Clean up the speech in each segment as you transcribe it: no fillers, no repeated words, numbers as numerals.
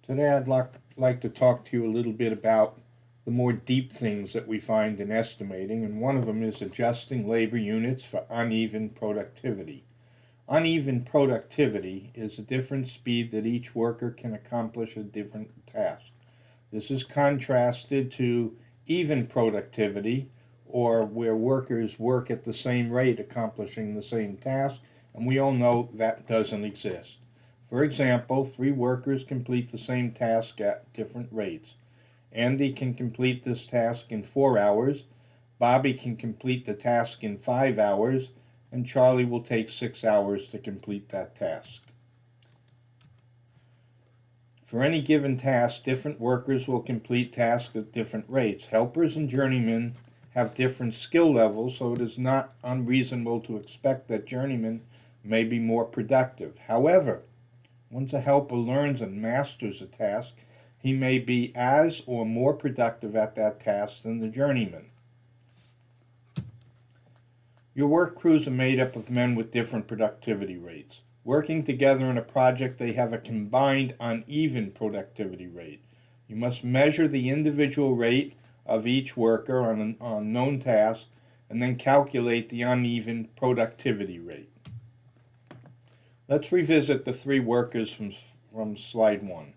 Today I'd like to talk to you a little bit about the more deep things that we find in estimating, and one of them is adjusting labor units for uneven productivity. Uneven productivity is the different speed that each worker can accomplish a different task. This is contrasted to even productivity, or where workers work at the same rate accomplishing the same task, and we all know that doesn't exist. For example, 3 workers complete the same task at different rates. Andy can complete this task in 4 hours, Bobby can complete the task in 5 hours, and Charlie will take 6 hours to complete that task. For any given task, different workers will complete tasks at different rates. Helpers and journeymen have different skill levels, so it is not unreasonable to expect that journeymen may be more productive. However, once a helper learns and masters a task, he may be as or more productive at that task than the journeyman. Your work crews are made up of men with different productivity rates. Working together in a project, they have a combined uneven productivity rate. You must measure the individual rate of each worker on a known task and then calculate the uneven productivity rate. Let's revisit the 3 workers from slide 1.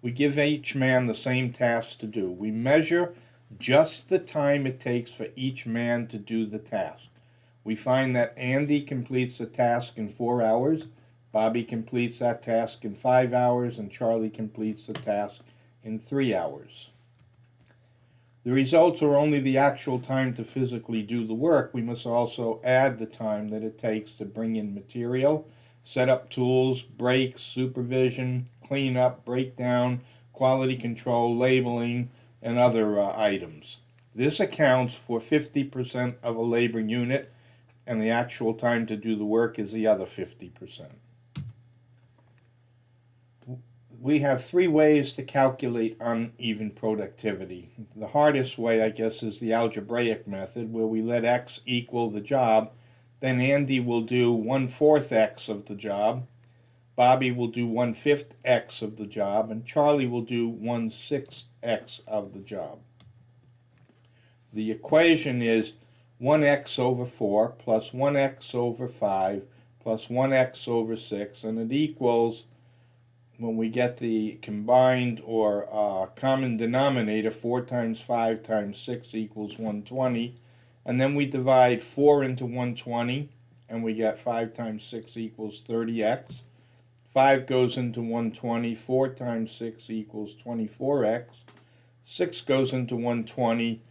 We give each man the same task to do. We measure just the time it takes for each man to do the task. We find that Andy completes the task in 4 hours, Bobby completes that task in 5 hours, and Charlie completes the task in 3 hours. The results are only the actual time to physically do the work. We must also add the time that it takes to bring in material, set up tools, breaks, supervision, cleanup, breakdown, quality control, labeling, and other items. This accounts for 50% of a labor unit, and the actual time to do the work is the other 50%. We have 3 ways to calculate uneven productivity. The hardest way, I guess, is the algebraic method, where we let x equal the job. Then Andy will do 1/4 x of the job, Bobby will do 1/5 x of the job, and Charlie will do 1/6 x of the job. The equation is 1x over 4 plus 1x over 5 plus 1x over 6, and it equals, when we get the combined or common denominator, 4 times 5 times 6 equals 120. And then we divide 4 into 120, and we get 5 times 6 equals 30x. 5 goes into 120, 4 times 6 equals 24x. 6 goes into 120,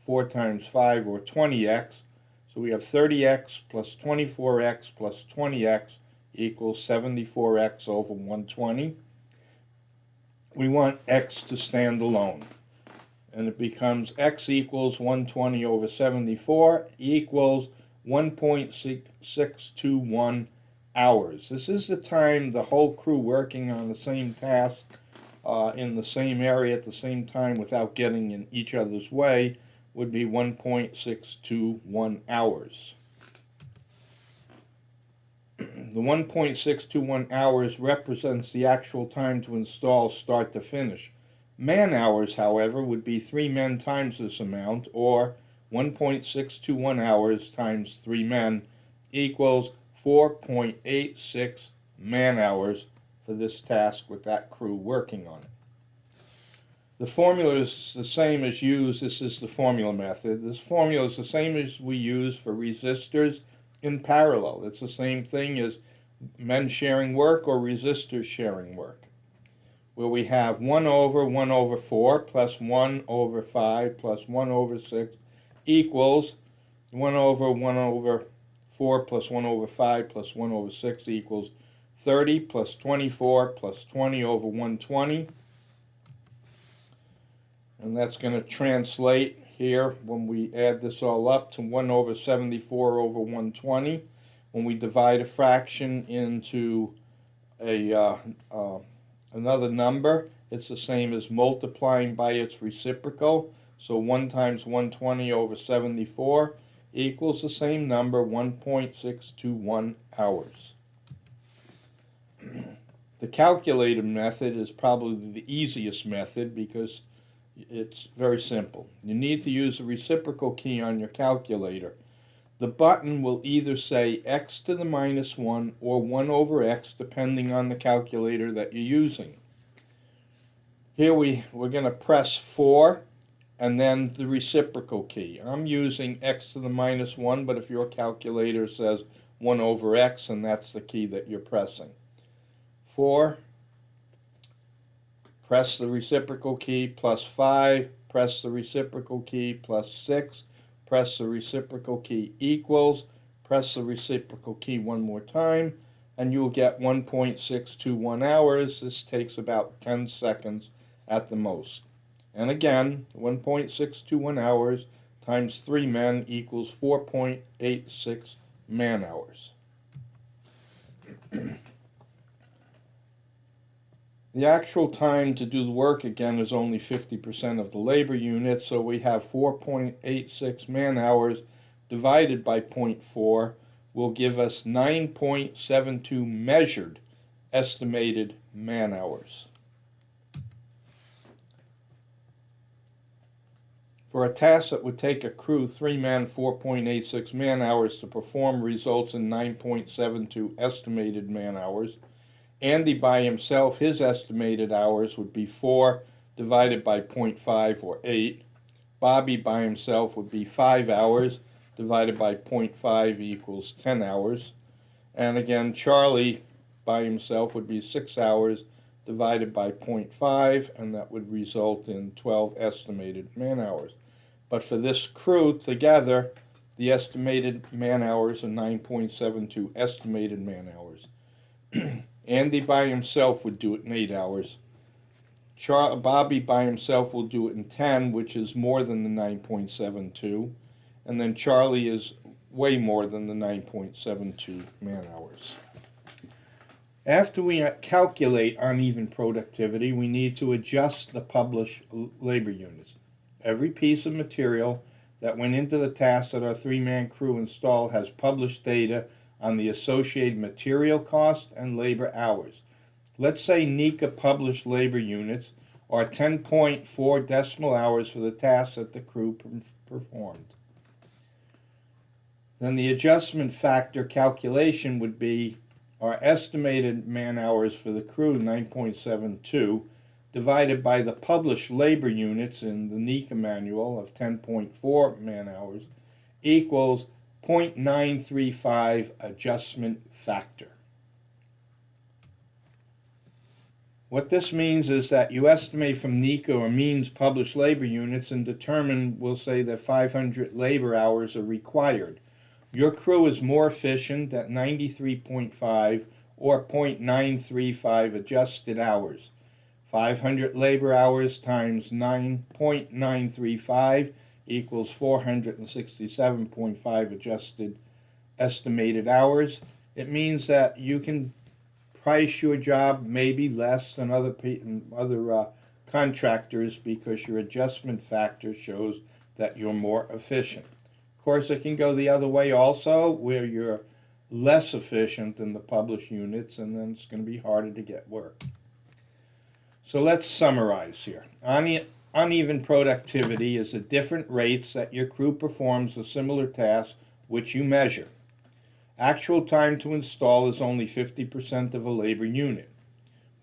4 times 5, or 20x. So we have 30x plus 24x plus 20x equals 74x over 120. We want x to stand alone, and it becomes x equals 120 over 74 equals 1.621 hours. This is the time the whole crew working on the same task in the same area at the same time without getting in each other's way would be 1.621 hours. The 1.621 hours represents the actual time to install start to finish. Man hours, however, would be 3 men times this amount, or 1.621 hours times 3 men equals 4.86 man hours for this task with that crew working on it. The formula is the same as used. This is the formula method. This formula is the same as we use for resistors in parallel. It's the same thing as men sharing work or resistors sharing work, where we have 1 over 4 plus 1 over 5 plus 1 over 6 equals 1 over 4 plus 1 over 5 plus 1 over 6 equals 30 plus 24 plus 20 over 120. And that's going to translate here when we add this all up to 1 over 74 over 120. When we divide a fraction into another number, it's the same as multiplying by its reciprocal. So 1 times 120 over 74 equals the same number, 1.621 hours. The calculator method is probably the easiest method because it's very simple. You need to use a reciprocal key on your calculator. The button will either say x to the minus 1 or 1 over x, depending on the calculator that you're using. Here we're going to press 4 and then the reciprocal key. I'm using x to the minus 1, but if your calculator says 1 over x, and that's the key that you're pressing. 4, press the reciprocal key, plus 5, press the reciprocal key, plus 6, press the reciprocal key equals, press the reciprocal key one more time, and you'll get 1.621 hours. This takes about 10 seconds at the most. And again, 1.621 hours times 3 men equals 4.86 man hours. The actual time to do the work, again, is only 50% of the labor unit, so we have 4.86 man hours divided by 0.4 will give us 9.72 measured estimated man hours. For a task that would take a crew 3 men, 4.86 man hours to perform results in 9.72 estimated man hours. Andy by himself, his estimated hours would be 4 divided by 0.5, or 8. Bobby by himself would be 5 hours divided by 0.5 equals 10 hours. And again, Charlie by himself would be 6 hours divided by 0.5, and that would result in 12 estimated man hours. But for this crew together, the estimated man hours are 9.72 estimated man hours. Andy by himself would do it in 8 hours. Bobby by himself will do it in 10, which is more than the 9.72. And then Charlie is way more than the 9.72 man hours. After we calculate uneven productivity, we need to adjust the published labor units. Every piece of material that went into the task that our 3-man crew installed has published data on the associated material cost and labor hours. Let's say NECA published labor units are 10.4 decimal hours for the task that the crew performed. Then the adjustment factor calculation would be our estimated man hours for the crew, 9.72, divided by the published labor units in the NECA manual of 10.4 man hours, equals 0.935 adjustment factor. What this means is that you estimate from NECA or means published labor units and determine, we'll say, that 500 labor hours are required. Your crew is more efficient at 93.5 or 0.935 adjusted hours. 500 labor hours times 9.935 equals 467.5 adjusted estimated hours. It means that you can price your job maybe less than other contractors because your adjustment factor shows that you're more efficient. Of course, it can go the other way also, where you're less efficient than the published units, and then it's going to be harder to get work. So let's summarize here. Uneven productivity is the different rates that your crew performs a similar task which you measure. Actual time to install is only 50% of a labor unit.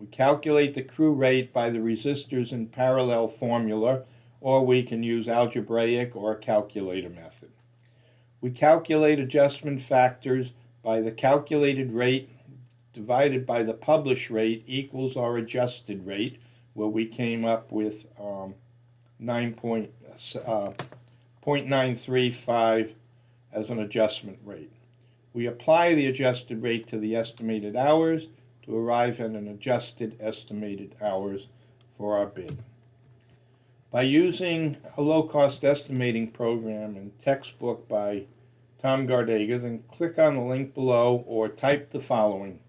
We calculate the crew rate by the resistors in parallel formula, or we can use algebraic or a calculator method. We calculate adjustment factors by the calculated rate divided by the published rate equals our adjusted rate, where we came up with 0.935 as an adjustment rate. We apply the adjusted rate to the estimated hours to arrive at an adjusted estimated hours for our bid. By using a low-cost estimating program and textbook by Tom Gardega, then click on the link below or type the following: